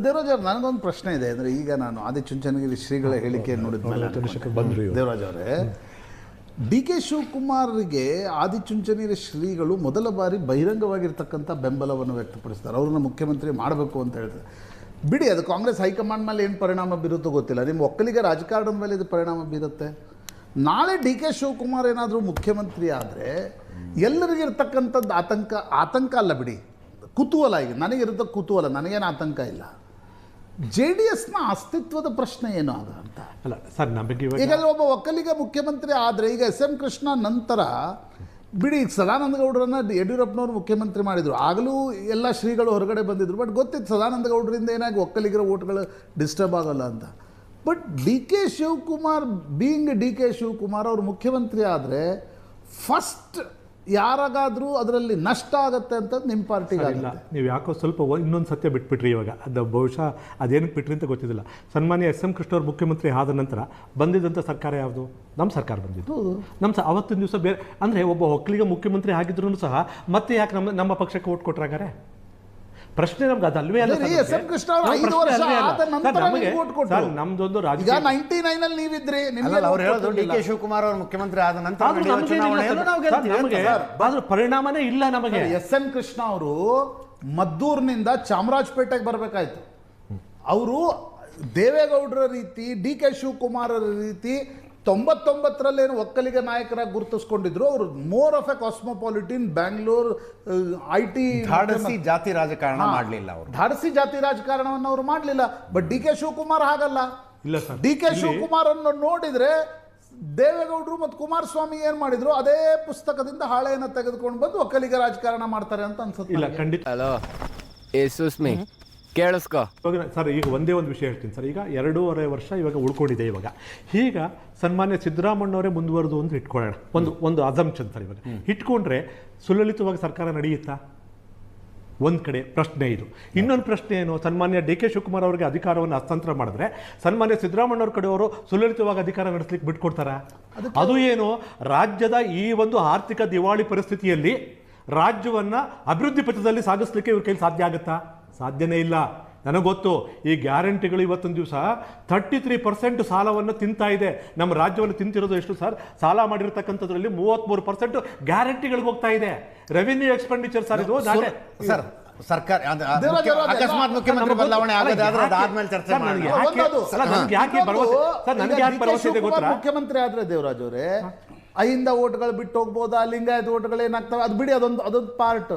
ದೇವರಾಜ್ ಅವ್ರು, ನನಗೊಂದು ಪ್ರಶ್ನೆ ಇದೆ. ಅಂದರೆ ಈಗ ನಾನು ಆದಿಚುಂಚನಗಿರಿ ಶ್ರೀಗಳ ಹೇಳಿಕೆ ನೋಡಿದ್ಮೇಲೆ ದೇವರಾಜ್ ಅವರೇ, ಡಿ ಕೆ ಶಿವಕುಮಾರ್ಗೆ ಆದಿಚುಂಚನಗಿರಿ ಶ್ರೀಗಳು ಮೊದಲ ಬಾರಿ ಬಹಿರಂಗವಾಗಿರ್ತಕ್ಕಂಥ ಬೆಂಬಲವನ್ನು ವ್ಯಕ್ತಪಡಿಸ್ತಾರೆ. ಅವ್ರನ್ನ ಮುಖ್ಯಮಂತ್ರಿ ಮಾಡಬೇಕು ಅಂತ ಹೇಳ್ತಾರೆ. ಬಿಡಿ, ಅದು ಕಾಂಗ್ರೆಸ್ ಹೈಕಮಾಂಡ್ ಮೇಲೆ ಏನು ಪರಿಣಾಮ ಬೀರುತ್ತೋ ಗೊತ್ತಿಲ್ಲ. ನಿಮ್ಮ ಒಕ್ಕಲಿಗ ರಾಜಕಾರಣದ ಮೇಲೆ ಇದು ಪರಿಣಾಮ ಬೀರುತ್ತೆ. ನಾಳೆ ಡಿ ಕೆ ಶಿವಕುಮಾರ್ ಏನಾದರೂ ಮುಖ್ಯಮಂತ್ರಿ ಆದರೆ ಎಲ್ಲರಿಗಿರ್ತಕ್ಕಂಥದ್ದು ಆತಂಕ ಅಲ್ಲ ಬಿಡಿ, ಕುತೂಹಲ. ಈಗ ನನಗಿರುತ್ತೆ ಕುತೂಹಲ, ನನಗೇನು ಆತಂಕ ಇಲ್ಲ. JDSನ ಅಸ್ತಿತ್ವದ ಪ್ರಶ್ನೆ ಏನು ಆಗ ಅಂತ ಅಲ್ಲ ಸರ್, ನಮಗೆ ಈಗ ಒಬ್ಬ ಒಕ್ಕಲಿಗ ಮುಖ್ಯಮಂತ್ರಿ ಆದರೆ, ಈಗ SM ಕೃಷ್ಣ ನಂತರ ಬಿಡಿ, ಈಗ ಸದಾನಂದ ಗೌಡರನ್ನ ಯಡಿಯೂರಪ್ಪನವರು ಮುಖ್ಯಮಂತ್ರಿ ಮಾಡಿದರು. ಆಗಲೂ ಎಲ್ಲ ಶ್ರೀಗಳು ಹೊರಗಡೆ ಬಂದಿದ್ರು. ಬಟ್ ಗೊತ್ತಿತ್ತು ಸದಾನಂದ ಗೌಡರಿಂದ ಏನಾಗಿ ಒಕ್ಕಲಿಗರ ಓಟ್ಗಳು ಡಿಸ್ಟರ್ಬ್ ಆಗೋಲ್ಲ ಅಂತ. But D K Shivakumar being D K Shivakumar ಅವರು ಮುಖ್ಯಮಂತ್ರಿ ಆದರೆ ಫಸ್ಟ್ ಯಾರಾಗಾದರೂ ಅದರಲ್ಲಿ ನಷ್ಟ ಆಗುತ್ತೆ ಅಂತ ನಿಮ್ಮ ಪಾರ್ಟಿಗೆ ಇಲ್ಲ. ನೀವು ಯಾಕೋ ಸ್ವಲ್ಪ ಇನ್ನೊಂದು ಸತ್ಯ ಬಿಟ್ಬಿಟ್ರಿ ಇವಾಗ. ಅದು ಬಹುಶಃ ಅದೇನಕ್ಕೆ ಬಿಟ್ರಿ ಅಂತ ಗೊತ್ತಿದ್ದಿಲ್ಲ. ಸನ್ಮಾನ್ಯ SM ಕೃಷ್ಣ ಅವರು ಮುಖ್ಯಮಂತ್ರಿ ಆದ ನಂತರ ಬಂದಿದ್ದಂಥ ಸರ್ಕಾರ ಯಾವುದು? ನಮ್ಮ ಸರ್ಕಾರ ಬಂದಿದ್ದು. ಅವತ್ತಿನ ದಿವಸ ಬೇರೆ ಅಂದರೆ ಒಬ್ಬ ಒಕ್ಕಲಿಗ ಮುಖ್ಯಮಂತ್ರಿ ಆಗಿದ್ರು ಸಹ ಮತ್ತೆ ಯಾಕೆ ನಮ್ಮ ಪಕ್ಷಕ್ಕೆ ಓಟ್ ಕೊಟ್ರಾಗಾರೆ? ಪ್ರಶ್ನೆ ನಮ್ಗೆ ಅದಲ್ವೇ ಅಲ್ಲ. SM ಕೃಷ್ಣ ಅವರು 5 ವರ್ಷ ಆದ ನಂತರ ವೋಟ್ ಕೊಟ್ಟರು. ನಮ್ದೊಂದು ಈಗ 99 ಅಲ್ಲಿ ನೀವಿದ್ರಿ, ಅವ್ರು ಹೇಳೋದು ಡಿ ಕೆ ಶಿವಕುಮಾರ್ ಅವರು ಮುಖ್ಯಮಂತ್ರಿ ಆದ ನಂತರ ಪರಿಣಾಮನೇ ಇಲ್ಲ ನಮಗೆ. SM ಕೃಷ್ಣ ಅವರು ಮದ್ದೂರಿನಿಂದ ಚಾಮರಾಜಪೇಟೆಗೆ ಬರಬೇಕಾಯ್ತು. ಅವರು ದೇವೇಗೌಡರ ರೀತಿ, ಡಿ ಕೆ ಶಿವಕುಮಾರರ ರೀತಿ 99ರಲ್ಲೇನು ಒಕ್ಕಲಿಗ ನಾಯಕರಾಗಿ ಗುರುತಿಸ್ಕೊಂಡಿದ್ರು. ಅವರು more of a cosmopolitan Bangalore IT ಧಾಡಸಿ ಜಾತಿ ರಾಜಕಾರಣ ಮಾಡಲಿಲ್ಲ. ಅವರು ಧಾಡಸಿ ಜಾತಿ ರಾಜಕಾರಣವನ್ನು ಅವರು ಮಾಡಲಿಲ್ಲ. ಬಟ್ ಡಿ ಕೆ ಶಿವಕುಮಾರ್ ಹಾಗಲ್ಲ. ಇಲ್ಲ ಸರ್, ಡಿ ಕೆ ಶಿವಕುಮಾರ್ ಅನ್ನು ನೋಡಿದ್ರೆ ದೇವೇಗೌಡರು ಮತ್ತು ಕುಮಾರಸ್ವಾಮಿ ಏನ್ ಮಾಡಿದ್ರು ಅದೇ ಪುಸ್ತಕದಿಂದ ಹಾಳೆಯನ್ನು ತೆಗೆದುಕೊಂಡು ಬಂದು ಒಕ್ಕಲಿಗ ರಾಜಕಾರಣ ಮಾಡ್ತಾರೆ ಅಂತ ಅನ್ಸುತ್ತೆ. ಇಲ್ಲ ಖಂಡಿತ. ಹಲೋ ಸುಸ್ಮಿ, ಕೇಳಿಸ್ಕೊ ಸರ್. ಈಗ ಒಂದೇ ಒಂದು ವಿಷಯ ಹೇಳ್ತೀನಿ ಸರ್. ಈಗ 2.5 ವರ್ಷ ಇವಾಗ ಉಳ್ಕೊಂಡಿದೆ. ಈಗ ಸನ್ಮಾನ್ಯ ಸಿದ್ದರಾಮಣ್ಣವರೇ ಮುಂದುವರೆದು ಅಂತ ಇಟ್ಕೊಳ್ಳೋಣ, ಒಂದು ಅಸಂಪ್ಷನ್ ಸರ್. ಇವಾಗ ಇಟ್ಕೊಂಡ್ರೆ ಸುಲಲಿತವಾಗಿ ಸರ್ಕಾರ ನಡೆಯುತ್ತಾ? ಒಂದು ಕಡೆ ಪ್ರಶ್ನೆ ಇದು. ಇನ್ನೊಂದು ಪ್ರಶ್ನೆ ಏನು, ಸನ್ಮಾನ್ಯ ಡಿ ಕೆ ಶಿವಕುಮಾರ್ ಅವರಿಗೆ ಅಧಿಕಾರವನ್ನು ಹಸ್ತಾಂತರ ಮಾಡಿದ್ರೆ ಸನ್ಮಾನ್ಯ ಸಿದ್ದರಾಮಣ್ಣವ್ರ ಕಡೆಯವರು ಸುಲಲಿತವಾಗಿ ಅಧಿಕಾರ ನಡೆಸಲಿಕ್ಕೆ ಬಿಟ್ಕೊಡ್ತಾರ? ಅದು ಏನು, ರಾಜ್ಯದ ಈ ಒಂದು ಆರ್ಥಿಕ ದಿವಾಳಿ ಪರಿಸ್ಥಿತಿಯಲ್ಲಿ ರಾಜ್ಯವನ್ನ ಅಭಿವೃದ್ಧಿ ಪಥದಲ್ಲಿ ಸಾಗಿಸ್ಲಿಕ್ಕೆ ಇವ್ರ ಕೈಲಿ ಸಾಧ್ಯ ಆಗುತ್ತಾ? ಸಾಧ್ಯನೇ ಇಲ್ಲ. ನನಗೆ ಗೊತ್ತು, ಈ ಗ್ಯಾರಂಟಿಗಳು ಇವತ್ತೊಂದು ದಿವಸ 33% ಸಾಲವನ್ನು ತಿಂತಾ ಇದೆ. ನಮ್ಮ ರಾಜ್ಯವನ್ನು ತಿಂತಿರೋದು ಎಷ್ಟು ಸರ್? ಸಾಲ ಮಾಡಿರ್ತಕ್ಕಂಥದ್ರಲ್ಲಿ 33% ಗ್ಯಾರಂಟಿಗಳಿಗೆ ಹೋಗ್ತಾ ಇದೆ. ರೆವಿನ್ಯೂ ಎಕ್ಸ್ಪೆಂಡಿಚರ್ ಸರ್ ಇದು. ಸರ್, ಸರ್ಕಾರ ಅಕಸ್ಮಾತ್ ಮುಖ್ಯಮಂತ್ರಿ ಬದಲಾವಣೆ ಆಗೋದಾದ್ರೆ ಅದಾದ್ಮೇಲೆ ಚರ್ಚೆ ಮಾಡಿ. ಮುಖ್ಯಮಂತ್ರಿ ಆದ್ರೆ ದೇವರಾಜ್ ಅವರೇ, ಅಹಿಂದ ಓಟ್ಗಳು ಬಿಟ್ಟು ಹೋಗ್ಬೋದಾ, ಲಿಂಗಾಯತ ಓಟ್ಗಳು ಏನಾಗ್ತವೆ ಅದು ಬಿಡಿ, ಅದೊಂದು ಪಾರ್ಟ್.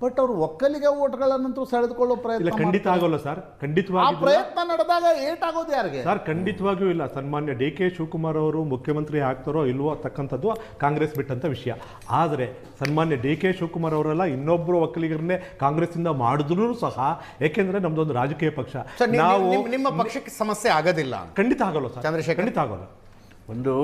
ಬಟ್ ಅವರು ಒಕ್ಕಲಿಗ ಓಟ್ಗಳನ್ನಂತೂ ಸೆಳೆದುಕೊಳ್ಳೋ ಪ್ರಯತ್ನ ಖಂಡಿತ ಆಗೋಲ್ಲ ಸರ್. ಖಂಡಿತವಾಗಿ ಪ್ರಯತ್ನ ನಡೆದಾಗ ಏಟಾಗೋದು ಯಾರಿಗೆ ಸರ್? ಖಂಡಿತವಾಗಿಯೂ ಇಲ್ಲ. ಸನ್ಮಾನ್ಯ ಡಿ ಕೆ ಶಿವಕುಮಾರ್ ಅವರು ಮುಖ್ಯಮಂತ್ರಿ ಆಗ್ತಾರೋ ಇಲ್ವೋ ಅಂತಕ್ಕಂಥದ್ದು ಕಾಂಗ್ರೆಸ್ ಬಿಟ್ಟಂತ ವಿಷಯ. ಆದರೆ ಸನ್ಮಾನ್ಯ ಡಿ ಕೆ ಶಿವಕುಮಾರ್ ಅವರೆಲ್ಲ ಇನ್ನೊಬ್ಬರು ಒಕ್ಕಲಿಗರನ್ನೇ ಕಾಂಗ್ರೆಸ್ಸಿಂದ ಮಾಡಿದ್ರು ಸಹ, ಯಾಕೆಂದ್ರೆ ನಮ್ದೊಂದು ರಾಜಕೀಯ ಪಕ್ಷ. ನಾವು ನಿಮ್ಮ ಪಕ್ಷಕ್ಕೆ ಸಮಸ್ಯೆ ಆಗೋದಿಲ್ಲ. ಖಂಡಿತ ಆಗೋಲ್ಲ ಸರ್, ಚಂದ್ರಶೇಖರ್. ಖಂಡಿತ ಆಗೋಲ್ಲ. ಒಂದು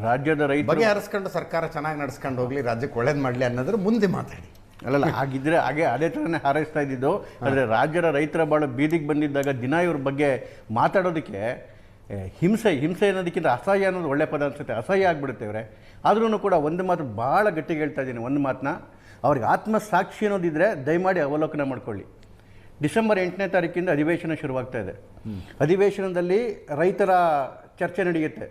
ರಾಜ್ಯದ ರೈತ ಬಗೆಹರಿಸ್ಕೊಂಡು ಸರ್ಕಾರ ಚೆನ್ನಾಗಿ ನಡೆಸ್ಕೊಂಡು ಹೋಗ್ಲಿ, ರಾಜ್ಯಕ್ಕೆ ಒಳ್ಳೇದು ಮಾಡಲಿ ಅನ್ನೋದ್ರ ಮುಂದೆ ಮಾತಾಡಿ. ಅಲ್ಲಲ್ಲ, ಹಾಗಿದ್ರೆ ಅದೇ ಥರನೇ ಹಾರೈಸ್ತಾ ಇದ್ದಿದ್ದು. ಆದರೆ ರಾಜ್ಯದ ರೈತರ ಭಾಳ ಬೀದಿಗೆ ಬಂದಿದ್ದಾಗ ದಿನ ಇವ್ರ ಬಗ್ಗೆ ಮಾತಾಡೋದಕ್ಕೆ ಹಿಂಸೆ ಅನ್ನೋದಕ್ಕಿಂತ ಅಸಹ್ಯ ಅನ್ನೋದು ಒಳ್ಳೆ ಪದ ಅನಿಸುತ್ತೆ. ಅಸಹ್ಯ ಆಗಿಬಿಡುತ್ತೆ ಇವರೇ. ಆದ್ರೂ ಕೂಡ ಒಂದು ಮಾತು ಭಾಳ ಗಟ್ಟಿಗೆ ಹೇಳ್ತಾ ಇದ್ದೀನಿ. ಒಂದು ಮಾತನ್ನ, ಅವ್ರಿಗೆ ಆತ್ಮಸಾಕ್ಷಿ ಅನ್ನೋದಿದ್ರೆ ದಯಮಾಡಿ ಅವಲೋಕನ ಮಾಡ್ಕೊಳ್ಳಿ. ಡಿಸೆಂಬರ್ 8ನೇ ತಾರೀಕಿಂದ ಅಧಿವೇಶನ ಶುರುವಾಗ್ತಾ ಇದೆ. ಅಧಿವೇಶನದಲ್ಲಿ ರೈತರ ಚರ್ಚೆ ನಡೆಯುತ್ತೆ.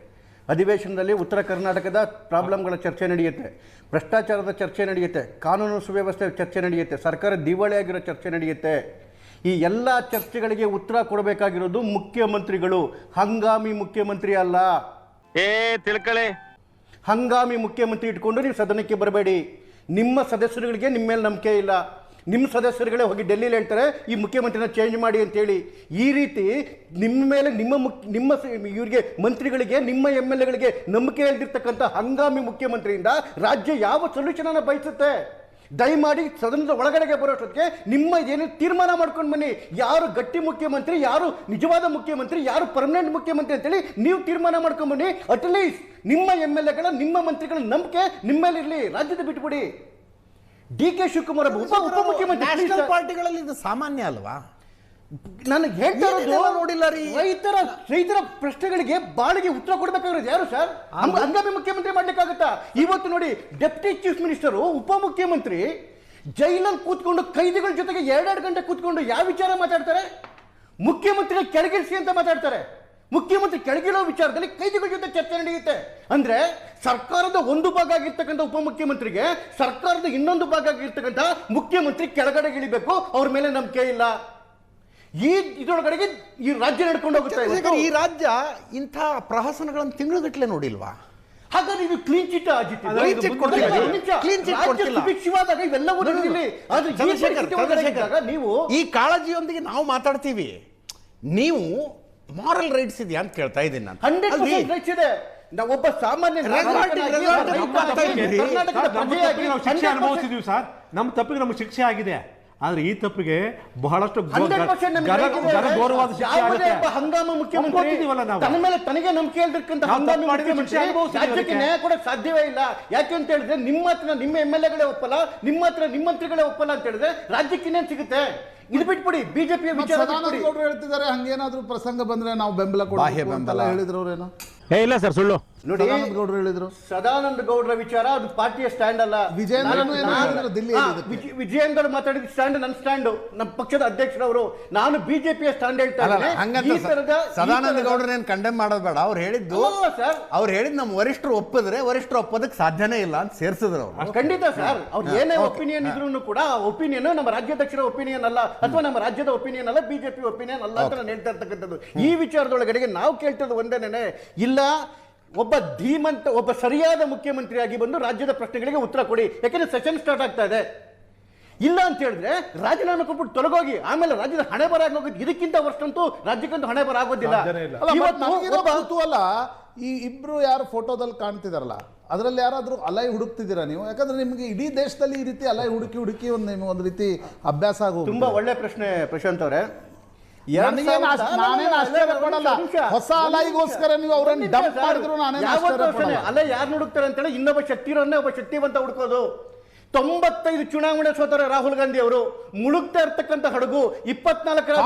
ಅಧಿವೇಶನದಲ್ಲಿ ಉತ್ತರ ಕರ್ನಾಟಕದ ಪ್ರಾಬ್ಲಮ್ಗಳ ಚರ್ಚೆ ನಡೆಯುತ್ತೆ, ಭ್ರಷ್ಟಾಚಾರದ ಚರ್ಚೆ ನಡೆಯುತ್ತೆ, ಕಾನೂನು ಸುವ್ಯವಸ್ಥೆ ಚರ್ಚೆ ನಡೆಯುತ್ತೆ, ಸರ್ಕಾರ ದಿವಾಳಿಯಾಗಿರೋ ಚರ್ಚೆ ನಡೆಯುತ್ತೆ. ಈ ಎಲ್ಲ ಚರ್ಚೆಗಳಿಗೆ ಉತ್ತರ ಕೊಡಬೇಕಾಗಿರೋದು ಮುಖ್ಯಮಂತ್ರಿಗಳು, ಹಂಗಾಮಿ ಮುಖ್ಯಮಂತ್ರಿ ಅಲ್ಲ. ತಿಳ್ಕಳೆ, ಹಂಗಾಮಿ ಮುಖ್ಯಮಂತ್ರಿ ಇಟ್ಕೊಂಡು ನೀವು ಸದನಕ್ಕೆ ಬರಬೇಡಿ. ನಿಮ್ಮ ಸದಸ್ಯರುಗಳಿಗೆ ನಿಮ್ಮ ಮೇಲೆ ನಂಬಿಕೆ ಇಲ್ಲ. ನಿಮ್ಮ ಸದಸ್ಯರುಗಳೇ ಹೋಗಿ ಡೆಲ್ಲಿಲಿ ಹೇಳ್ತಾರೆ ಈ ಮುಖ್ಯಮಂತ್ರಿನ ಚೇಂಜ್ ಮಾಡಿ ಅಂತೇಳಿ. ಈ ರೀತಿ ನಿಮ್ಮ ಮೇಲೆ ನಿಮ್ಮ ಇವರಿಗೆ ಮಂತ್ರಿಗಳಿಗೆ, ನಿಮ್ಮ MLAಗಳಿಗೆ ನಂಬಿಕೆ ಇಲ್ದಿರ್ತಕ್ಕಂಥ ಹಂಗಾಮಿ ಮುಖ್ಯಮಂತ್ರಿಯಿಂದ ರಾಜ್ಯ ಯಾವ ಸೊಲ್ಯೂಷನನ್ನು ಬಯಸುತ್ತೆ? ದಯಮಾಡಿ ಸದನದ ಒಳಗಡೆಗೆ ಬರೋಷ್ಟೊತ್ತಿಗೆ ನಿಮ್ಮ ಏನು ತೀರ್ಮಾನ ಮಾಡ್ಕೊಂಡು ಬನ್ನಿ. ಯಾರು ಗಟ್ಟಿ ಮುಖ್ಯಮಂತ್ರಿ, ಯಾರು ನಿಜವಾದ ಮುಖ್ಯಮಂತ್ರಿ, ಯಾರು ಪರ್ಮನೆಂಟ್ ಮುಖ್ಯಮಂತ್ರಿ ಅಂತೇಳಿ ನೀವು ತೀರ್ಮಾನ ಮಾಡ್ಕೊಂಡು ಬನ್ನಿ. ಅಟ್ಲೀಸ್ಟ್ ನಿಮ್ಮ MLAಗಳ, ನಿಮ್ಮ ಮಂತ್ರಿಗಳ ನಂಬಿಕೆ ನಿಮ್ಮ ಮೇಲೆ ಇರಲಿ. ರಾಜ್ಯದ ಬಿಟ್ಬಿಡಿ. ಡಿ ಕೆ ಶಿವಕುಮಾರ್ ಉಪಮುಖ್ಯಮಂತ್ರಿ ಪಾರ್ಟಿಗಳಲ್ಲಿ ಇದು ಸಾಮಾನ್ಯ ಅಲ್ವಾ? ನನಗೆ ಹೇಳ್ತಾ ಇರೋದು ನೋಡಿಲ್ಲ ರೀ. ರೈತರ ಪ್ರಶ್ನೆಗಳಿಗೆ ಬಾಳಿಗೆ ಉತ್ತರ ಕೊಡಬೇಕಾಗಿರೋದು ಯಾರು ಸರ್? ಹಂಗಾಮಿ ಮುಖ್ಯಮಂತ್ರಿ ಮಾಡ್ಲಿಕ್ಕಾಗತ್ತಾ? ಇವತ್ತು ನೋಡಿ, ಡೆಪ್ಟಿ ಚೀಫ್ ಮಿನಿಸ್ಟರು, ಉಪಮುಖ್ಯಮಂತ್ರಿ ಜೈಲಲ್ಲಿ ಕೂತ್ಕೊಂಡು ಕೈದಿಗಳ ಜೊತೆಗೆ 2 ಗಂಟೆ ಕೂತ್ಕೊಂಡು ಯಾವ ವಿಚಾರ ಮಾತಾಡ್ತಾರೆ? ಮುಖ್ಯಮಂತ್ರಿ ಕೆಳಗಿಳಿಸಿ ಅಂತ ಮಾತಾಡ್ತಾರೆ. ಮುಖ್ಯಮಂತ್ರಿ ಕೆಳಗಿಳೋ ವಿಚಾರದಲ್ಲಿ ಕೈದಿಗಳ ಜೊತೆ ಚರ್ಚೆ ನಡೆಯುತ್ತೆ. ಅಂದ್ರೆ ಸರ್ಕಾರದ ಒಂದು ಭಾಗ ಆಗಿರ್ತಕ್ಕಂಥ ಉಪಮುಖ್ಯಮಂತ್ರಿಗೆ ಸರ್ಕಾರದ ಇನ್ನೊಂದು ಭಾಗ ಆಗಿರ್ತಕ್ಕಂಥ ಮುಖ್ಯಮಂತ್ರಿ ಕೆಳಗಡೆ ಇಳಿಬೇಕು, ಅವ್ರ ಮೇಲೆ ನಂಬಿಕೆ ಇಲ್ಲ. ಈ ಇದರೊಳಗಡೆಗೆ ಈ ರಾಜ್ಯ ನಡ್ಕೊಂಡು ಹೋಗುತ್ತೆ. ಈ ರಾಜ್ಯ ಇಂಥ ಪ್ರಹಸನಗಳನ್ನು ತಿಂಗಳುಗಟ್ಟಲೆ ನೋಡಿಲ್ವಾ? ಹಾಗಾದ್ರೆ ಇದು ಕ್ಲೀನ್ ಚಿಟ್ ಸುಭಿಕ್ಷವಾದಾಗ ಇವೆಲ್ಲವೂ ನಡೆದಿಲ್ಲ. ಆದ್ರೆ ನೀವು ಈ ಕಾಳಜಿಯೊಂದಿಗೆ ನಾವು ಮಾತಾಡ್ತೀವಿ, ನೀವು ಮಾರಲ್ ರೈಟ್ಸ್ ಇದೆಯಾ ಅಂತ ಕೇಳ್ತಾ ಇದ್ದೀನಿ ನಾನು. 100% ರೈಟ್ಸ್ ಇದೆ. ನಾವು ಒಬ್ಬ ಸಾಮಾನ್ಯ ಶಿಕ್ಷೆ ಅನುಭವಿಸಿದೀವಿ ಸರ್. ನಮ್ಮ ತಪ್ಪಿಗೆ ನಮ್ಗೆ ಶಿಕ್ಷೆ ಆಗಿದೆ. ಆದ್ರೆ ಈ ತಪ್ಪಿಗೆ ಬಹಳಷ್ಟು ಗೌರವಾದ ಶಿಕ್ಷೆ ಆಗುತ್ತೆ. ಹಂಗಾಮ ಮುಖ್ಯಮಂತ್ರಿ ತನ್ನ ಮೇಲೆ ತನಗೆ ನಂಬಿಕೆ ಇಲ್ದಿರ್ತಕ್ಕಂಥ ಹಂಗಾಮಿ ಮುಖ್ಯಮಂತ್ರಿ ರಾಜ್ಯಕ್ಕೆ ನ್ಯಾಯ ಕೊಡಕ್ಕೆ ಸಾಧ್ಯವೇ ಇಲ್ಲ. ಯಾಕೆ ಅಂತ ಹೇಳಿದ್ರೆ ನಿಮ್ಮ ಹತ್ರ ನಿಮ್ಮ MLA ಗಳೇ ಒಪ್ಪಲ್ಲ, ನಿಮ್ಮ ಹತ್ರ ನಿಮ್ಮ ಮಂತ್ರಿಗಳೇ ಒಪ್ಪಲ್ಲ ಅಂತ ಹೇಳಿದ್ರೆ ರಾಜ್ಯಕ್ಕೆ ಇನ್ನೇನು ಸಿಗುತ್ತೆ? ಇದು ಬಿಟ್ಬಿಡಿ. ಬಿಜೆಪಿಯ ವಿಚಾರ ಹೇಳ್ತಿದ್ದಾರೆ, ಹಂಗೇನಾದ್ರೂ ಪ್ರಸಂಗ ಬಂದ್ರೆ ನಾವು ಬೆಂಬಲ ಕೊಡಲ್ಲ ಹೇಳಿದ್ರು ಅವ್ರೇನೋ. ಇಲ್ಲ ಸರ್, ಸುಳ್ಳು. ನೋಡಿ, ಗೌಡ್ರು ಹೇಳಿದ್ರು ಸದಾನಂದ ಗೌಡ್ರ ವಿಚಾರ ಅದು ಪಾರ್ಟಿಯ ಸ್ಟ್ಯಾಂಡ್ ಅಲ್ಲ. ವಿಜಯೇಂದ್ರ ಮಾತಾಡಿದ ಸ್ಟ್ಯಾಂಡ್ ನನ್ನ ಸ್ಟ್ಯಾಂಡ್, ನಮ್ಮ ಪಕ್ಷದ ಅಧ್ಯಕ್ಷರವರು. ನಾನು ಬಿಜೆಪಿಯ ಸ್ಟ್ಯಾಂಡ್ ಹೇಳ್ತಾರೆ. ಸದಾನಂದ ಗೌಡ್ರನೇನು ಕಂಡೆಮ್ ಮಾಡೋದು ಬೇಡ. ಅವ್ರು ಹೇಳಿದ್ದು ನಮ್ಮ ವರಿಷ್ಠರು ಒಪ್ಪಿದ್ರೆ ವರಿಷ್ಠರು ಒಪ್ಪೋದಕ್ಕೆ ಸಾಧ್ಯನೇ ಇಲ್ಲ ಅಂತ ಸೇರಿಸಿದ್ರು ಅವರು. ಖಂಡಿತ ಸರ್, ಅವ್ರು ಏನೇ ಒಪಿನಿಯನ್ ಇದ್ರು ಕೂಡ ಒಪಿನಿಯನ್ ನಮ್ಮ ರಾಜ್ಯಾಧ್ಯಕ್ಷರ ಒಪಿನಿಯನ್ ಅಲ್ಲ, ಅಥವಾ ನಮ್ಮ ರಾಜ್ಯದ ಒಪಿನಿಯನ್ ಅಲ್ಲ, ಬಿಜೆಪಿ ಒಪಿನಿಯನ್ ಅಲ್ಲ ಅಂತ ನಾನು ಹೇಳ್ತಾ ಇರ್ತಕ್ಕಂಥದ್ದು. ಈ ವಿಚಾರದೊಳಗಡೆಗೆ ನಾವು ಕೇಳ್ತಿರೋದು ಒಂದೇನೆ, ಇಲ್ಲ ಒಬ್ಬ ಧೀಮಂತ ಒಬ್ಬ ಸರಿಯಾದ ಮುಖ್ಯಮಂತ್ರಿಯಾಗಿ ಬಂದು ರಾಜ್ಯದ ಪ್ರಶ್ನೆಗಳಿಗೆ ಉತ್ತರ ಕೊಡಿ. ಯಾಕಂದ್ರೆ ಸೆಷನ್ ಸ್ಟಾರ್ಟ್ ಆಗ್ತಾ ಇದೆ. ಇಲ್ಲ ಅಂತ ಹೇಳಿದ್ರೆ ರಾಜೀನಾಮೆ ಕೊಟ್ಬಿಟ್ಟು ತೊಲಗೋಗಿ, ಆಮೇಲೆ ರಾಜ್ಯದ ಹಣೆ ಬರ ಆಗೋದು. ಇದಕ್ಕಿಂತ ವರ್ಷಂತೂ ರಾಜ್ಯಕ್ಕಂತೂ ಹಣೆ ಬರ ಆಗೋದಿಲ್ಲ. ಕುತೂಹಲ, ಈ ಇಬ್ರು ಯಾರು ಫೋಟೋದಲ್ಲಿ ಕಾಣ್ತಿದಾರಲ್ಲ ಅದರಲ್ಲಿ ಯಾರಾದ್ರೂ ಅಲೈ ಹುಡುಕ್ತಿದ್ದೀರಾ ನೀವು? ಯಾಕಂದ್ರೆ ನಿಮ್ಗೆ ಇಡೀ ದೇಶದಲ್ಲಿ ಈ ರೀತಿ ಅಲೈ ಹುಡುಕಿ ಒಂದು ರೀತಿ ಅಭ್ಯಾಸ ಆಗೋದು. ತುಂಬಾ ಒಳ್ಳೆ ಪ್ರಶ್ನೆ ಪ್ರಶಾಂತ್ ಅವರೇ. ಹೊಸ ಅಲೈಗೋಸ್ಕರ ನೀವು ಅವರನ್ನು ಡಂಪ್ ಮಾಡಿದ್ರು ಅಲ್ಲ, ಯಾರು ಹುಡುಕ್ತಾರೆ ಅಂತೇಳಿ ಇನ್ನೊಬ್ಬ ಶಕ್ತಿರನ್ನೇ ಒಬ್ಬ ಶಕ್ತಿವಂತ ಹುಡುಕೋದು. 95 ಚುನಾವಣೆ ಸೋತರೆ ರಾಹುಲ್ ಗಾಂಧಿ ಅವರು. ಮುಳುಗ್ತಾ ಇರ್ತಕ್ಕಂಥ ಹಡಗು 24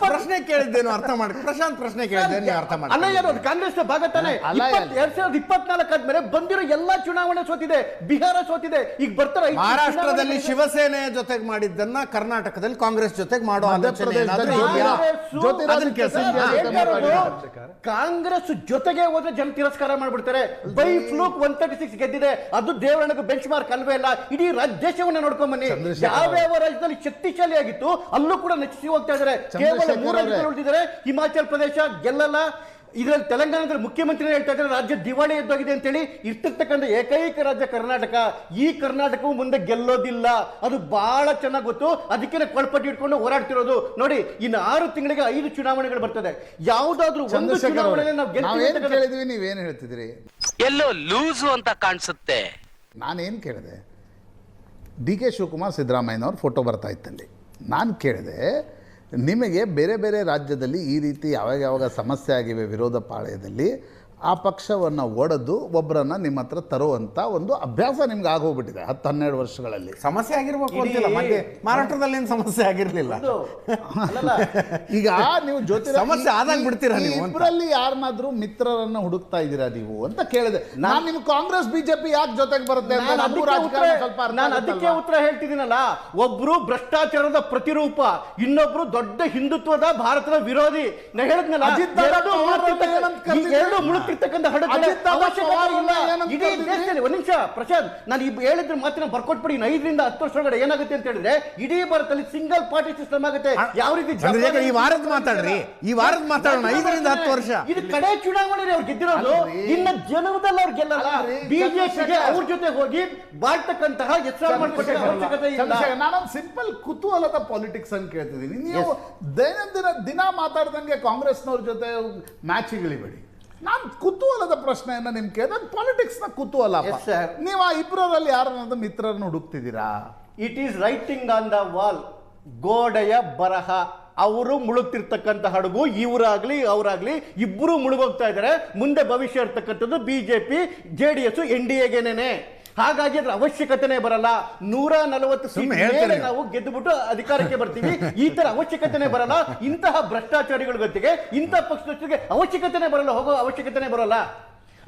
ಪ್ರಶ್ನೆ ಕೇಳಿದ್ದೇನು ಅರ್ಥ ಮಾಡಿ ಪ್ರಶಾಂತ್ ಪ್ರಶ್ನೆ ಕೇಳಿದ್ದೇನೆ ಅರ್ಥ ಮಾಡಿ. ಅಲ್ಲ, ಯಾರು ಕಾಂಗ್ರೆಸ್ ಭಾಗ ತಾನೆ. 2024 ಆದ್ಮೇಲೆ ಬಂದಿರೋ ಎಲ್ಲಾ ಚುನಾವಣೆ ಸೋತಿದೆ. ಬಿಹಾರ ಸೋತಿದೆ, ಈಗ ಬರ್ತಾರೆ. ಮಹಾರಾಷ್ಟ್ರದಲ್ಲಿ ಶಿವಸೇನೆ ಜೊತೆಗೆ ಮಾಡಿದ್ದನ್ನ ಕರ್ನಾಟಕದಲ್ಲಿ ಕಾಂಗ್ರೆಸ್ ಜೊತೆಗೆ ಮಾಡೋ ಕಾಂಗ್ರೆಸ್ ಜೊತೆಗೆ ಹೋದ್ರೆ ಜನ ತಿರಸ್ಕಾರ ಮಾಡ್ಬಿಡ್ತಾರೆ. ಬೈ ಫ್ಲೂಕ್ 136 ಗೆದ್ದಿದೆ. ಅದು ದೇವರನಿಗೆ ಬೆಂಚ್ ಮಾರ್ಕ್ ಅಲ್ವೇ ಇಲ್ಲ. ಇಡೀ ದೇಶವನ್ನ ನೋಡ್ಕೊಂಡ್ ಬನ್ನಿ. ಯಾವ್ಯಾವ ರಾಜ್ಯದಲ್ಲಿ ಶಕ್ತಿಶಾಲಿ ಆಗಿತ್ತು ಅಲ್ಲೂ ಕೂಡ ನಚಿಸಿ ಹೋಗ್ತಾ ಇದ್ದಾರೆ. ಕೇವಲ 3 ರಾಜ್ಯಗಳು ಉಳಿದಿದ್ದಾರೆ. ಹಿಮಾಚಲ ಪ್ರದೇಶ ಗೆಲ್ಲಲ್ಲ. ಇದರಲ್ಲಿ ತೆಲಂಗಾಣದಲ್ಲಿ ಮುಖ್ಯಮಂತ್ರಿ ಹೇಳ್ತಾ ಇದ್ದಾರೆ ರಾಜ್ಯ ದಿವಾಳಿ ಎದ್ದೋಗಿದೆ ಅಂತೇಳಿ. ಇರ್ತಿರ್ತಕ್ಕಂಥ ಏಕೈಕ ರಾಜ್ಯ ಕರ್ನಾಟಕ. ಈ ಕರ್ನಾಟಕವು ಮುಂದೆ ಗೆಲ್ಲೋದಿಲ್ಲ, ಅದು ಬಹಳ ಚೆನ್ನಾಗಿ ಗೊತ್ತು. ಅದಕ್ಕೆ ಕೊಳಪಟ್ಟಿ ಇಟ್ಕೊಂಡು ಹೋರಾಡ್ತಿರೋದು. ನೋಡಿ, ಇನ್ನು 6 ತಿಂಗಳಿಗೆ 5 ಚುನಾವಣೆಗಳು ಬರ್ತದೆ. ಯಾವ್ದಾದ್ರು ಒಂದು ಚುನಾವಣೆ ನಾವು ಕೇಳಿದ್ವಿ, ನೀವೇನು ಹೇಳ್ತಿದ್ರಿ? ಎಲ್ಲೋ ಲೂಸು ಅಂತ ಕಾಣಿಸುತ್ತೆ. ನಾನೇನು ಕೇಳಿದೆ, DK ಶಿವಕುಮಾರ್ ಸಿದ್ದರಾಮಯ್ಯನವ್ರ ಫೋಟೋ ಬರ್ತಾ ಇತ್ತಲ್ಲಿ. ನಾನು ಕೇಳಿದೆ, ನಿಮಗೆ ಬೇರೆ ಬೇರೆ ರಾಜ್ಯದಲ್ಲಿ ಈ ರೀತಿ ಯಾವಾಗ ಸಮಸ್ಯೆ ಆಗಿವೆ ವಿರೋಧ ಪಾಳ್ಯದಲ್ಲಿ, ಆ ಪಕ್ಷವನ್ನು ಒಡೆದು ಒಬ್ಬರನ್ನ ನಿಮ್ಮ ಹತ್ರ ತರುವಂಥ ಒಂದು ಅಭ್ಯಾಸ ನಿಮ್ಗೆ ಆಗೋಗ್ಬಿಟ್ಟಿದೆ 10-12 ವರ್ಷಗಳಲ್ಲಿ. ಸಮಸ್ಯೆ ಆಗಿರ್ಬೇಕು ಅಂತಿಲ್ಲ, ಮಹಾರಾಷ್ಟ್ರದಲ್ಲಿ ಏನು ಸಮಸ್ಯೆ ಆಗಿರಲಿಲ್ಲ. ಈಗ ನೀವು ಜೊತೆ ಸಮಸ್ಯೆ ಆದಾಗ ಬಿಡ್ತೀರಾ ನೀವು? ಇಬ್ಬರಲ್ಲಿ ಯಾರನ್ನಾದ್ರೂ ಮಿತ್ರರನ್ನ ಹುಡುಕ್ತಾ ಇದ್ದೀರಾ ನೀವು ಅಂತ ಕೇಳಿದೆ ನಾನು. ನಿಮ್ಗೆ ಕಾಂಗ್ರೆಸ್ ಬಿಜೆಪಿ ಯಾಕೆ ಜೊತೆಗೆ ಬರುತ್ತೆ? ನಾನು ಅದಕ್ಕೆ ಉತ್ತರ ಹೇಳ್ತಿದ್ದೀನಲ್ಲ. ಒಬ್ರು ಭ್ರಷ್ಟಾಚಾರದ ಪ್ರತಿರೂಪ, ಇನ್ನೊಬ್ರು ದೊಡ್ಡ ಹಿಂದುತ್ವದ ಭಾರತದ ವಿರೋಧಿ. ನಾ ಹೇಳಿದ್ನಲ್ಲ, ಎರಡು ಮುಳುಗ್ತಿರ್ತಕ್ಕಂಥ ಒಂದ್ ನಿಮಿಷ ಪ್ರಶಾಂತ್, ನಾನು ಹೇಳಿದ್ರೆ ಮಾತ್ರ ಬರ್ಕೊಟ್ಬಿಡಿ. 5 ರಿಂದ 10 ವರ್ಷದೊಳಗಡೆ ಏನಾಗುತ್ತೆ ಅಂತ ಹೇಳಿದ್ರೆ ಇಡೀ ಭಾರತದಲ್ಲಿ ಸಿಂಗಲ್ ಪಾರ್ಟಿ ಸಿಸ್ಟಮ್ ಆಗುತ್ತೆ. ಯಾವ ರೀತಿ ಈ ವಾರದ ಮಾತಾಡ್ರಿ, ಈ ವಾರದ ಮಾತಾಡೋಣ. 5 ರಿಂದ 10 ವರ್ಷ ಇದು ಕಡೆ ಚುನಾವಣೆ ಅವ್ರು ಗೆದ್ದಿರೋದು. ಇನ್ನ ಜನವದಲ್ಲಿ ಅವ್ರು ಗೆಲ್ಲಲ್ಲ. ಬಿಜೆಪಿಗೆ ಅವ್ರ ಜೊತೆ ಹೋಗಿ ಬಾಳ್ತಕ್ಕಂತಹ ಹೆಸರು ಮಾಡ್ಕೊಟ್ಟೆ ಅವಶ್ಯಕತೆ ಇಲ್ಲ. ನಾನೊಂದು ಸಿಂಪಲ್ ಕುತೂಹಲದ ಪಾಲಿಟಿಕ್ಸ್ ಅಂತ ಕೇಳ್ತಿದ್ದೀನಿ. ನೀವು ದಿನ ಮಾತಾಡ್ದಂಗೆ ಕಾಂಗ್ರೆಸ್ನವ್ರ ಜೊತೆ ಮ್ಯಾಚಿಗಳಿಬೇಡಿ. ನಾನು ಕುತೂಹಲದ ಪ್ರಶ್ನೆಯನ್ನ ನಿಮ್ ಕೇಳಿದ್ರೆ ಪಾಲಿಟಿಕ್ಸ್ನ ಕುತೂಹಲ. ನೀವು ಆ ಇಬ್ಬರಲ್ಲಿ ಯಾರನ್ನ ಮಿತ್ರರನ್ನು ಹುಡುಕ್ತಿದ್ದೀರಾ? It is writing on the wall, ಗೋಡೆಯ ಬರಹ. ಅವರು ಮುಳುಗ್ತಿರ್ತಕ್ಕಂಥ ಹಡಗು ಇವರಾಗ್ಲಿ ಅವರಾಗ್ಲಿ ಇಬ್ಬರು ಮುಳುಗೋಗ್ತಾ ಇದ್ದಾರೆ. ಮುಂದೆ ಭವಿಷ್ಯ ಇರ್ತಕ್ಕಂಥದ್ದು ಬಿಜೆಪಿ JDS NDAಗೆನೇನೆ. ಹಾಗಾಗಿ ಅದ್ರ ಅವಶ್ಯಕತೆನೇ ಬರಲ್ಲ. 140 ಸೀಟ್ ಮೇಲೆ ನಾವು ಗೆದ್ದುಬಿಟ್ಟು ಅಧಿಕಾರಕ್ಕೆ ಬರ್ತೀವಿ. ಈ ತರ ಅವಶ್ಯಕತೆನೇ ಬರಲ್ಲ. ಇಂತಹ ಭ್ರಷ್ಟಾಚಾರಿಗಳ ಜೊತೆಗೆ ಇಂತಹ ಪಕ್ಷದ ಜೊತೆಗೆ ಅವಶ್ಯಕತೆನೇ ಬರಲ್ಲ, ಹೋಗೋ ಅವಶ್ಯಕತೆನೇ ಬರಲ್ಲ.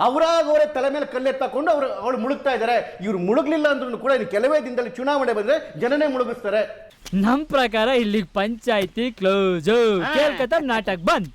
ಅವರೇ ತಲೆ ಮೇಲೆ ಕಲ್ಲೆತ್ತಾಕೊಂಡು ಅವಳು ಮುಳುಗ್ತಾ ಇದ್ದಾರೆ. ಇವ್ರು ಮುಳುಗ್ಲಿಲ್ಲ ಅಂದ್ರೂ ಕೂಡ ಕೆಲವೇ ದಿನದಲ್ಲಿ ಚುನಾವಣೆ ಬಂದ್ರೆ ಜನನೇ ಮುಳುಗಿಸ್ತಾರೆ. ನಮ್ ಪ್ರಕಾರ ಇಲ್ಲಿಗೆ ಪಂಚಾಯ್ತಿ ಕ್ಲೋಸು. ಕೇಳ್ಕತ್ತ ನಾಟಕ ಬಂದ್.